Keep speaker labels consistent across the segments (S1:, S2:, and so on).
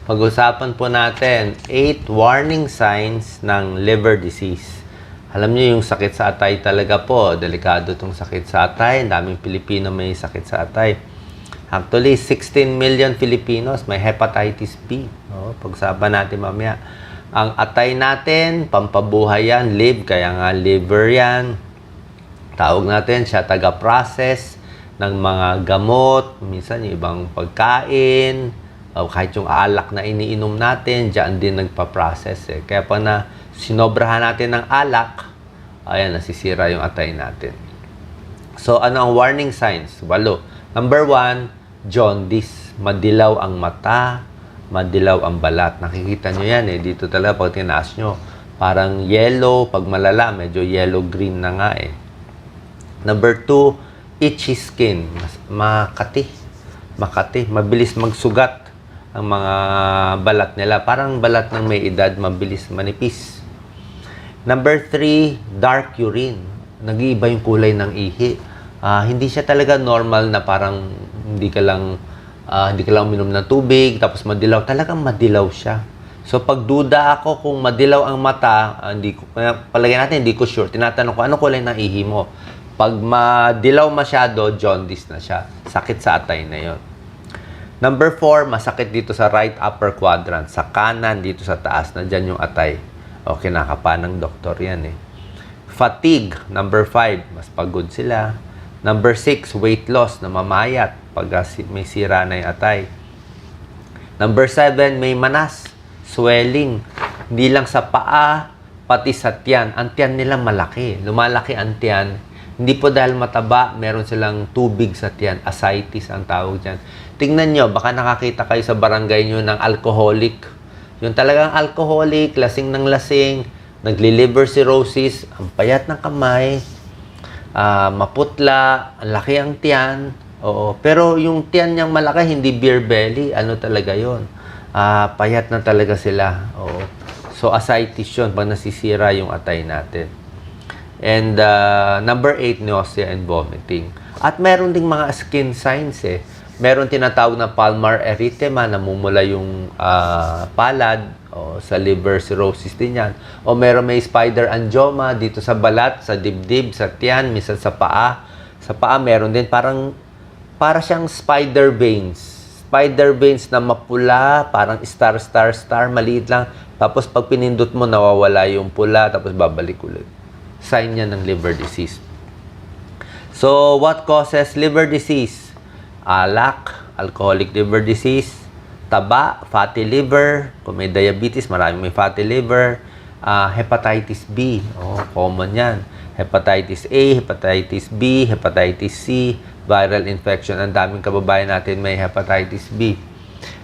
S1: Pag-usapan po natin 8 warning signs ng liver disease. Alam niyo yung sakit sa atay talaga po, delikado itong sakit sa atay. Daming Pilipino may sakit sa atay. Actually, 16 million Filipinos may hepatitis B. Pag-usapan natin mamaya. Ang atay natin, pampabuhay yan, kaya nga liver yan. Tawag natin siya taga-process ng mga gamot, minsan yung ibang pagkain, o kahit yung alak na iniinom natin, dyan din nagpa-process eh. Kaya pa na sinobrahan natin ng alak, ayan, nasisira yung atay natin. So, ano ang warning signs? 8. Number 1, jaundice. Madilaw ang mata, madilaw ang balat. Nakikita nyo yan eh. Dito talaga pag tinaas nyo, parang yellow. Pag malala, medyo yellow-green na nga eh. Number 2, itchy skin. Makati. Mabilis magsugat ang mga balat nila. Parang balat ng may edad, mabilis manipis. Number 3, dark urine. Nag-iiba yung kulay ng ihi. Hindi siya talaga normal na parang hindi ka lang uminom ng tubig, tapos madilaw. Talagang madilaw siya. So, pag duda ako kung madilaw ang mata, palagay natin, hindi ko sure. Tinatanong ko, ano kulay ng ihi mo? Pag madilaw masyado, jaundice na siya. Sakit sa atay na yon. Number 4, masakit dito sa right upper quadrant. Sa kanan, dito sa taas, na dyan yung atay. O, kinakapa ng doktor yan eh. Fatigue, number 5, mas pagod sila. Number 6, weight loss, namamayat pag may sira na yung atay. Number 7, may manas, swelling. Hindi lang sa paa, pati sa tiyan. Ang tiyan nila malaki. Lumalaki ang tiyan. Hindi po dahil mataba, meron silang tubig sa tiyan. Ascites ang tawag dyan. Tingnan nyo, baka nakakita kayo sa barangay nyo ng alcoholic. Yung talagang alcoholic, lasing ng lasing, nagli-liver cirrhosis, ang payat ng kamay, maputla, ang laki ang tiyan. Oo. Pero yung tiyan niyang malaki, hindi beer belly. Ano talaga yon? Payat na talaga sila. Oo. So, ascites yun pag nasisira yung atay natin. And number 8, nausea and vomiting. At meron ding mga skin signs eh. Meron tinatawag na palmar erythema, namumula yung palad, o sa liver cirrhosis din yan. O meron may spider angioma dito sa balat, sa dibdib, sa tiyan, minsan sa paa. Sa paa meron din para siyang spider veins. Spider veins na mapula, parang star, maliit lang. Tapos pag pinindot mo, nawawala yung pula, tapos babalik ulit. Sign yan ng liver disease. So, what causes liver disease? Alak, alcoholic liver disease, taba, fatty liver, kung may diabetes, maraming may fatty liver, hepatitis B, common yan. Hepatitis A, hepatitis B, hepatitis C, viral infection. Ang daming kababayan natin may hepatitis B.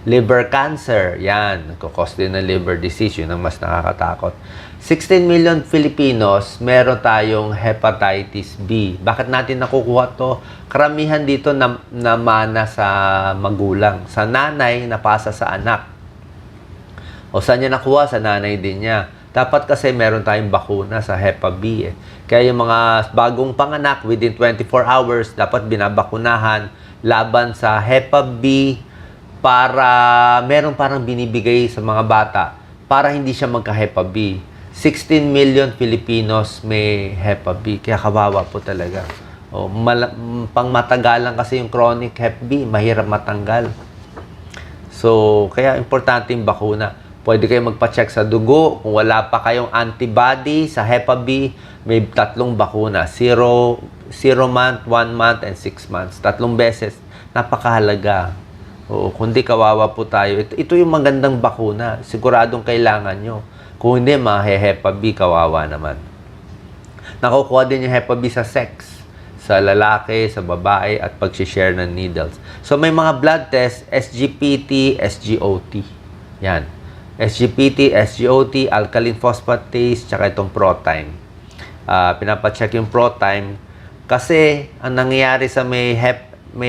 S1: Liver cancer, yan. Nagkakos din ng liver disease. Yun ang mas nakakatakot. 16 million Filipinos, meron tayong hepatitis B. Bakit natin nakukuha to? Karamihan dito namana sa magulang. Sa nanay, napasa sa anak. O saan niya nakuha? Sa nanay din niya. Dapat kasi meron tayong bakuna sa Hepa B. Kaya yung mga bagong panganak, within 24 hours, dapat binabakunahan laban sa Hepa B, para meron parang binibigay sa mga bata para hindi siya magka-Hepa B. 16 million Filipinos may Hepa B. Kaya kawawa po talaga. Pang matagalan kasi yung chronic Hep B, mahirap matanggal. So, kaya importante yung bakuna. Pwede kayo magpa-check sa dugo. Kung wala pa kayong antibody sa Hepa B, may 3 bakuna. 0 month, 1 month, and 6 months. 3 beses. Napakahalaga. Kundi kawawa po tayo. Ito yung magandang bakuna. Siguradong kailangan nyo. Kung hindi, Hepa B, kawawa naman. Nakukuha din yung Hepa B sa sex. Sa lalaki, sa babae, at pag-share ng needles. So, may mga blood test, SGPT, SGOT. Yan. SGPT, SGOT, alkaline phosphatase, tsaka itong ProTime. Pinapacheck yung ProTime. Kasi, ang nangyayari sa may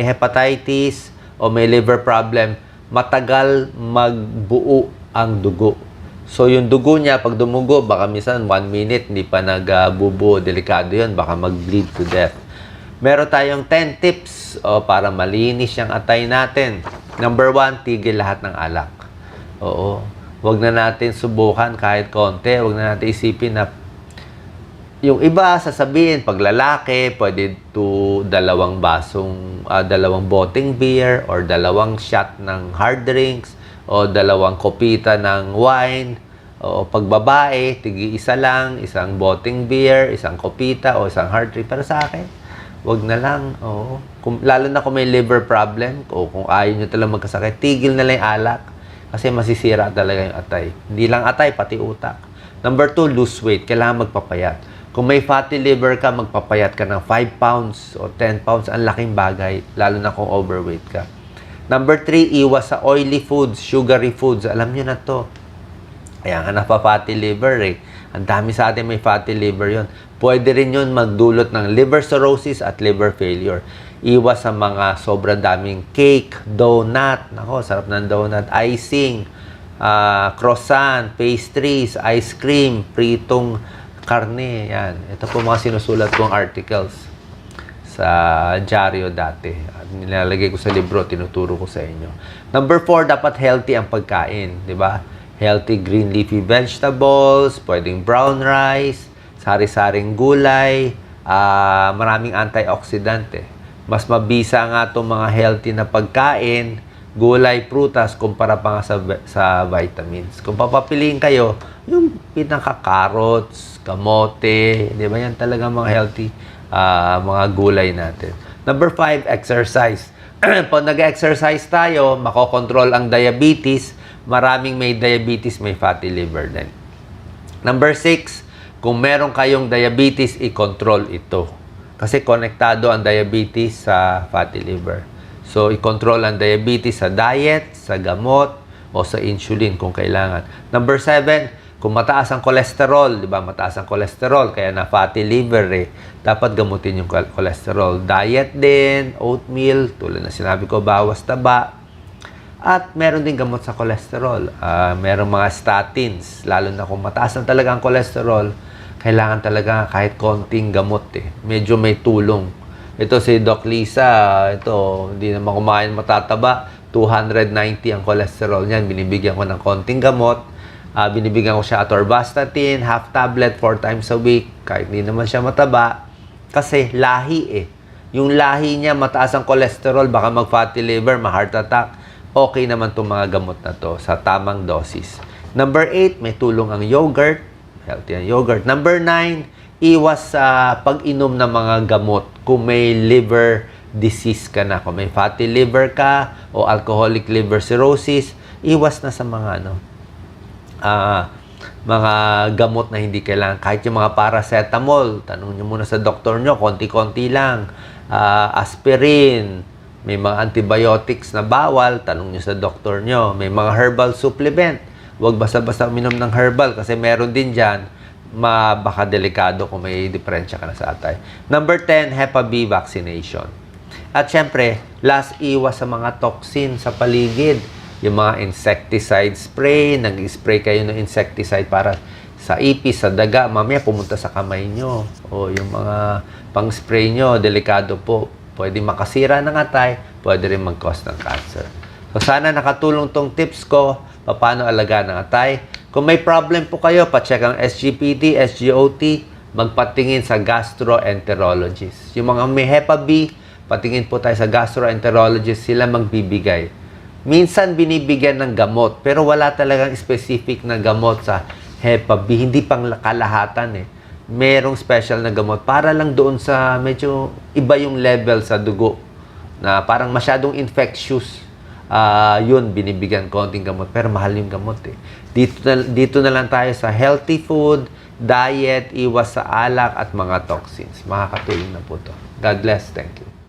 S1: hepatitis, o may liver problem, matagal magbuo ang dugo. So, yung dugo niya, pag dumugo, baka minsan 1 minute, hindi pa nagbubuo. Delikado yun, baka mag-bleed to death. Meron tayong 10 tips para malinis yung atay natin. Number 1, tigil lahat ng alak. Oo. Huwag na natin subukan kahit konti. Huwag na natin isipin na yung iba, sasabihin, pag lalaki, pwede dalawang boteng beer, or dalawang shot ng hard drinks, o dalawang kopita ng wine, o pag babae, isa lang, isang boteng beer, isang kopita, o isang hard drink. Pero sa akin, wag na lang. Oo. Lalo na kung may liver problem, o kung ayaw nyo talagang magkasakit, tigil na lang yung alak. Kasi masisira talaga yung atay. Hindi lang atay, pati utak. Number 2, lose weight. Kailangan magpapayat. Kung may fatty liver ka, magpapayat ka ng 5 pounds o 10 pounds. Ang laking bagay, lalo na kung overweight ka. Number 3, iwas sa oily foods, sugary foods. Alam nyo na to. Kaya nga fatty liver eh. Ang dami sa atin may fatty liver yon. Pwede rin yun magdulot ng liver cirrhosis at liver failure. Iwas sa mga sobrang daming cake, donut. Nako, sarap ng donut. Icing, croissant, pastries, ice cream, pritong karne, yan. Ito po mga sinusulat kong articles sa dyaryo dati. At nilalagay ko sa libro, tinuturo ko sa inyo. Number 4, dapat healthy ang pagkain, di ba? Healthy green leafy vegetables, pwedeng brown rice, sari-saring gulay, maraming antioxidant eh. Mas mabisa nga itong mga healthy na pagkain, gulay, prutas, kumpara pa nga sa vitamins. Kung papapiliin kayo, yung pinaka-carrots, kamote, di ba yan talaga mga healthy mga gulay natin. Number 5, exercise. Pag nag-exercise tayo, makokontrol ang diabetes. Maraming may diabetes, may fatty liver din. Number 6, kung meron kayong diabetes, i-control ito. Kasi konektado ang diabetes sa fatty liver. So, i-control ang diabetes sa diet, sa gamot, o sa insulin kung kailangan. Number 7, kung mataas ang cholesterol, di ba? Mataas ang cholesterol, kaya na fatty liver eh. Dapat gamutin yung cholesterol. Diet din, oatmeal, tulad na sinabi ko, bawas taba. At meron din gamot sa cholesterol. Meron mga statins, lalo na kung mataas na talaga ang cholesterol, kailangan talaga kahit konting gamot eh. Medyo may tulong. Ito si Doc Lisa, ito, hindi naman kumain matataba. 290 ang cholesterol niyan. Binibigyan ko ng konting gamot. Binibigyan ko siya atorvastatin, half tablet, 4 times a week. Kahit hindi naman siya mataba. Kasi lahi eh. Yung lahi niya, mataas ang cholesterol, baka mag-fatty liver, ma-heart attack. Okay naman itong mga gamot na to sa tamang dosis. Number 8, may tulong ang yogurt. Healthy ang yogurt. Number 9, iwas sa pag-inom ng mga gamot kung may liver disease ka na. Kung may fatty liver ka o alcoholic liver cirrhosis, iwas na sa mga mga gamot na hindi kailangan. Kahit yung mga paracetamol, tanong nyo muna sa doktor nyo, konti-konti lang. Aspirin, may mga antibiotics na bawal, tanong nyo sa doktor nyo. May mga herbal supplement, huwag basta-basta uminom ng herbal kasi meron din dyan, baka delikado kung may diferensya ka na sa atay. Number 10, Hep B vaccination. At syempre, last, iwas sa mga toxin sa paligid. Yung mga insecticide spray, nag-spray kayo ng insecticide para sa ipis, sa daga, mamaya pumunta sa kamay nyo. O yung mga pang-spray nyo, delikado po. Pwede makasira ng atay, pwede rin mag-cause ng cancer. So sana nakatulong tong tips ko, paano alagaan ng atay. Kung may problem po kayo, pacheck ang SGPT, SGOT, magpatingin sa gastroenterologist. Yung mga may Hep B, patingin po tayo sa gastroenterologist, sila magbibigay. Minsan binibigyan ng gamot, pero wala talagang specific na gamot sa Hep B. Hindi pang kalahatan eh. Merong special na gamot para lang doon sa medyo iba yung level sa dugo na parang masyadong infectious. Yun, binibigyan konting gamot, pero mahal yung gamot eh. Dito na lang tayo sa healthy food, diet, iwas sa alak at mga toxins. Makakatulong na po to. God bless. Thank you.